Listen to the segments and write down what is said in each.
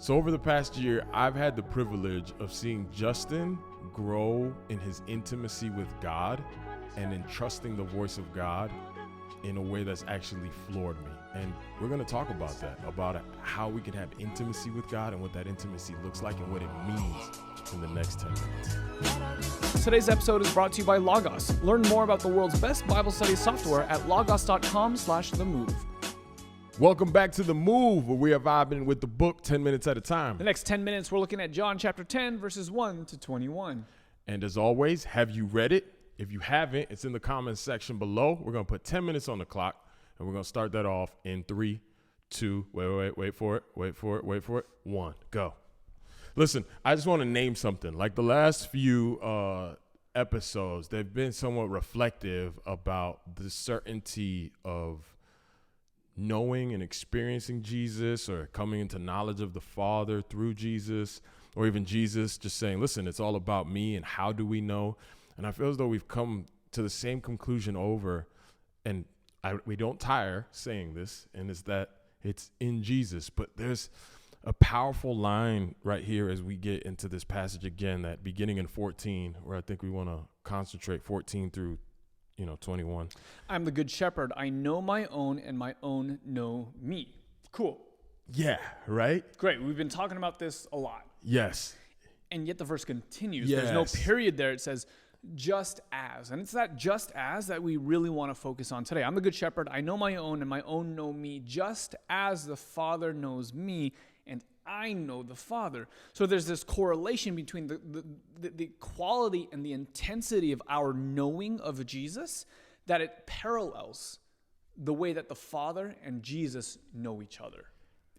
So over the past year, I've had the privilege of seeing Justin grow in his intimacy with God and in trusting the voice of God in a way that's actually floored me. And we're going to talk about that, about how we can have intimacy with God and what that intimacy looks like and what it means in the next 10 minutes. Today's episode is brought to you by Logos. Learn more about the world's best Bible study software at logos.com/themove. Welcome back to The Move, where we are vibing with the book 10 minutes at a time. The next 10 minutes, we're looking at John chapter 10, verses 1 to 21. And as always, have you read it? If you haven't, it's in the comments section below. We're going to put 10 minutes on the clock, and we're going to start that off in 3, 2, wait for it, 1, go. Listen, I just want to name something. Like the last few episodes, they've been somewhat reflective about the certainty of knowing and experiencing Jesus, or coming into knowledge of the Father through Jesus, or even Jesus just saying, listen, it's all about me, and how do we know? And I feel as though we've come to the same conclusion over, and we don't tire saying this, and it's that it's in Jesus. But there's a powerful line right here as we get into this passage again, that beginning in 14, where I think we want to concentrate 14 through 21. I'm the good shepherd. I know my own, and my own know me. Cool. Yeah, right? Great. We've been talking about this a lot. Yes. And yet the verse continues. Yes. There's no period there. It says, just as. And it's that just as that we really want to focus on today. I'm the good shepherd. I know my own, and my own know me, just as the Father knows me, and I know the Father. So there's this correlation between the quality and the intensity of our knowing of Jesus, that it parallels the way that the Father and Jesus know each other.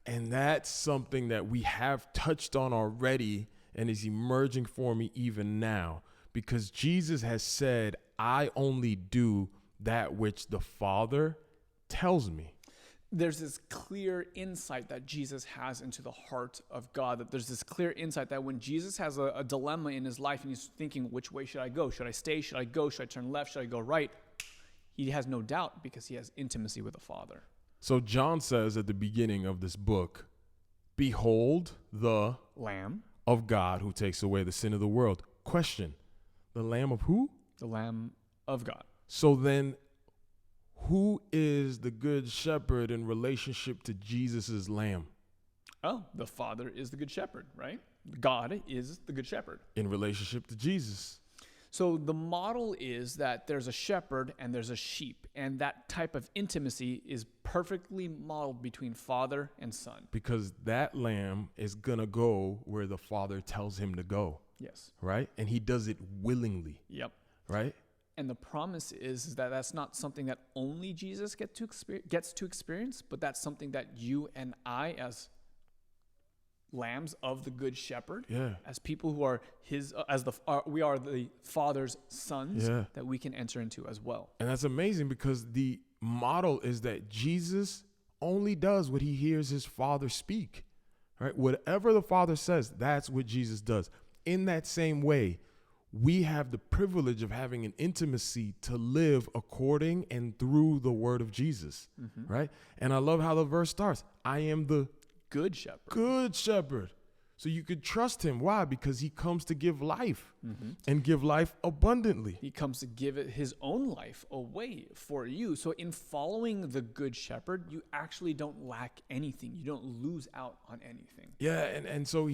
And that's something that we have touched on already and is emerging for me even now, because Jesus has said, I only do that which the Father tells me. There's this clear insight that Jesus has into the heart of God, that there's this clear insight that when Jesus has a dilemma in his life and he's thinking, which way should I go? Should I stay? Should I go? Should I turn left? Should I go right? He has no doubt because he has intimacy with the Father. So John says at the beginning of this book, behold the Lamb of God who takes away the sin of the world. Question, the Lamb of who? The Lamb of God. So then, who is the good shepherd in relationship to Jesus' lamb? Oh, the Father is the good shepherd, right? God is the good shepherd. In relationship to Jesus. So the model is that there's a shepherd and there's a sheep, and that type of intimacy is perfectly modeled between Father and Son. Because that lamb is going to go where the Father tells him to go. Yes. Right? And he does it willingly. Yep. Right? And the promise is that that's not something that only Jesus gets to experience, but that's something that you and I, as lambs of the Good Shepherd, as people who are we are the Father's sons, that we can enter into as well. And that's amazing, because the model is that Jesus only does what he hears his Father speak. Right? Whatever the Father says, that's what Jesus does. In that same way, we have the privilege of having an intimacy to live according and through the word of Jesus, right? And I love how the verse starts. I am the good shepherd. Good shepherd. So you could trust him. Why? Because he comes to give life and give life abundantly. He comes to give it his own life away for you. So in following the good shepherd, you actually don't lack anything. You don't lose out on anything. Yeah, and so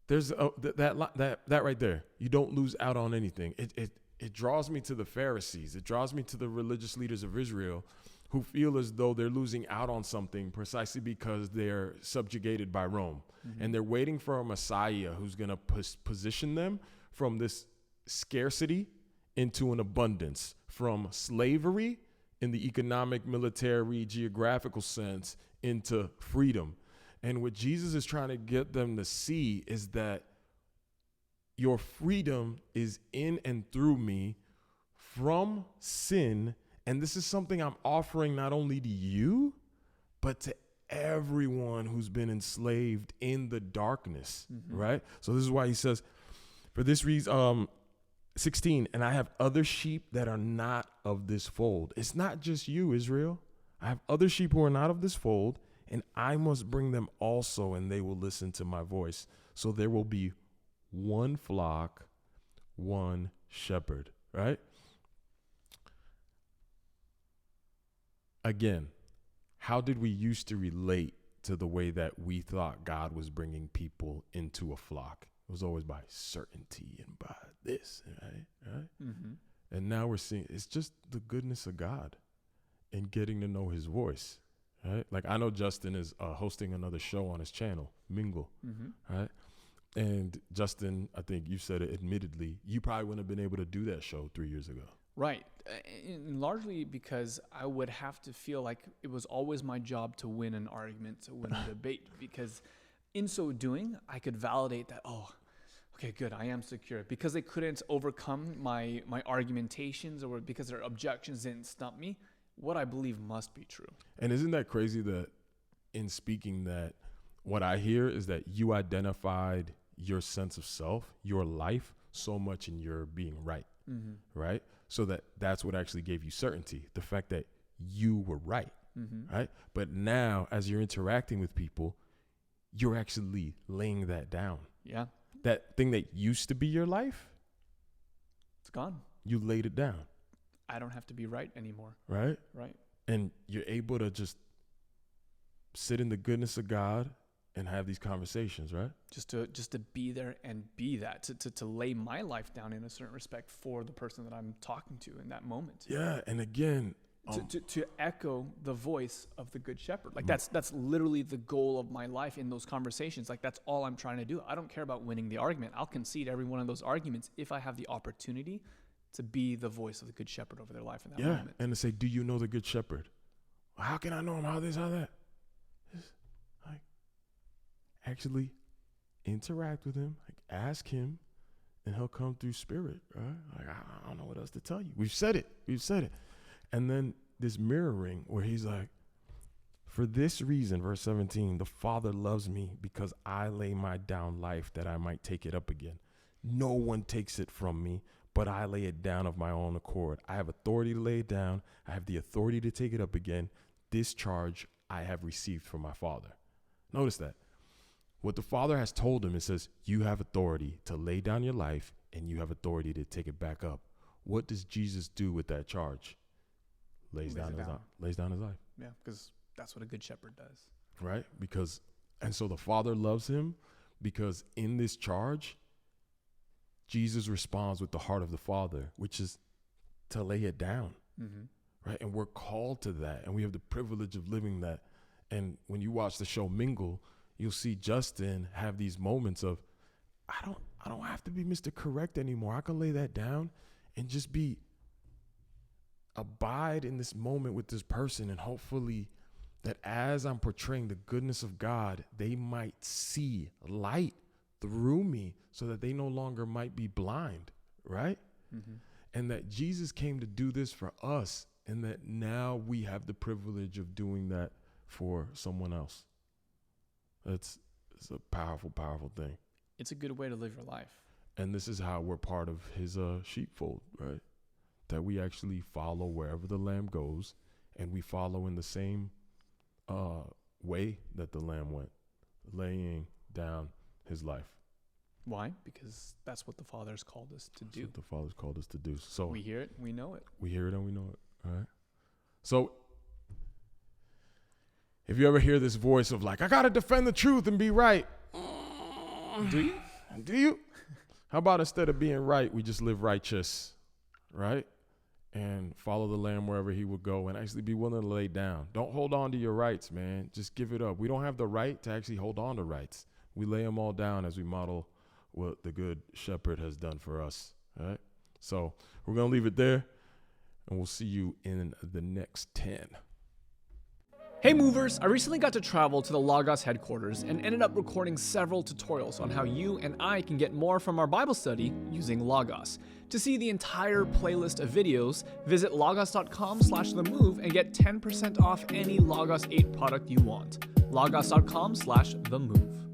there's that right there. You don't lose out on anything. It draws me to the Pharisees. It draws me to the religious leaders of Israel, who feel as though they're losing out on something precisely because they're subjugated by Rome. And they're waiting for a Messiah who's going to position them from this scarcity into an abundance, from slavery in the economic, military, geographical sense into freedom. And what Jesus is trying to get them to see is that your freedom is in and through me from sin. And this is something I'm offering not only to you, but to everyone who's been enslaved in the darkness, right? So this is why he says, for this reason, 16, and I have other sheep that are not of this fold. It's not just you, Israel. I have other sheep who are not of this fold, and I must bring them also, and they will listen to my voice. So there will be one flock, one shepherd, right? Again, how did we used to relate to the way that we thought God was bringing people into a flock? It was always by certainty and by this, right? Mm-hmm. And now we're seeing it's just the goodness of God and getting to know his voice, right? Like I know Justin is hosting another show on his channel, Mingle, right? And Justin, I think you said it admittedly, you probably wouldn't have been able to do that show 3 years ago. Right. And largely because I would have to feel like it was always my job to win an argument, to win a debate, because in so doing, I could validate that, oh, okay, good, I am secure. Because they couldn't overcome my argumentations, or because their objections didn't stump me, what I believe must be true. And isn't that crazy that in speaking that, what I hear is that you identified your sense of self, your life, so much in your being right, right? So that's what actually gave you certainty, the fact that you were right, right? But now, as you're interacting with people, you're actually laying that down. Yeah. That thing that used to be your life, It's gone. you laid it down, I don't have to be right anymore. right? Right. And you're able to just sit in the goodness of God and have these conversations, right? Just to be there and be that, to lay my life down in a certain respect for the person that I'm talking to in that moment. Yeah, and again, To echo the voice of the good shepherd. Like that's literally the goal of my life in those conversations. Like that's all I'm trying to do. I don't care about winning the argument. I'll concede every one of those arguments if I have the opportunity to be the voice of the good shepherd over their life in that moment. And to say, do you know the good shepherd? Well, how can I know him? How this, how that? Just like actually interact with him, like ask him, and he'll come through spirit, right? Like I don't know what else to tell you. We've said it. And then this mirroring where he's like, for this reason, verse 17, the Father loves me because I lay my down life that I might take it up again. No one takes it from me, but I lay it down of my own accord. I have authority to lay it down. I have the authority to take it up again. This charge I have received from my Father. Notice that. What the Father has told him, it says, you have authority to lay down your life and you have authority to take it back up. What does Jesus do with that charge? Lays down his life. Yeah, because that's what a good shepherd does. Right? And so the Father loves him because in this charge, Jesus responds with the heart of the Father, which is to lay it down. Right? And we're called to that. And we have the privilege of living that. And when you watch the show Mingle, you'll see Justin have these moments of, I don't have to be Mr. Correct anymore. I can lay that down and just abide in this moment with this person, and hopefully that as I'm portraying the goodness of God, they might see light through me so that they no longer might be blind, right? And that Jesus came to do this for us, and that now we have the privilege of doing that for someone else. It's a powerful, powerful thing. It's a good way to live your life. And this is how we're part of his sheepfold, right? That we actually follow wherever the lamb goes, and we follow in the same way that the lamb went, laying down his life. Why? Because that's what the Father's called us to do. That's what the Father's called us to do. So we hear it, we know it. We hear it and we know it, all right? So if you ever hear this voice of like, I got to defend the truth and be right. Do you? Do you? How about instead of being right, we just live righteous, right? And follow the lamb wherever he would go and actually be willing to lay down. Don't hold on to your rights, man. Just give it up. We don't have the right to actually hold on to rights. We lay them all down as we model what the good shepherd has done for us, all right? So we're going to leave it there, and we'll see you in the next 10. Hey movers, I recently got to travel to the Logos headquarters and ended up recording several tutorials on how you and I can get more from our Bible study using Logos. To see the entire playlist of videos, visit logos.com/themove and get 10% off any Logos 8 product you want. logos.com/themove.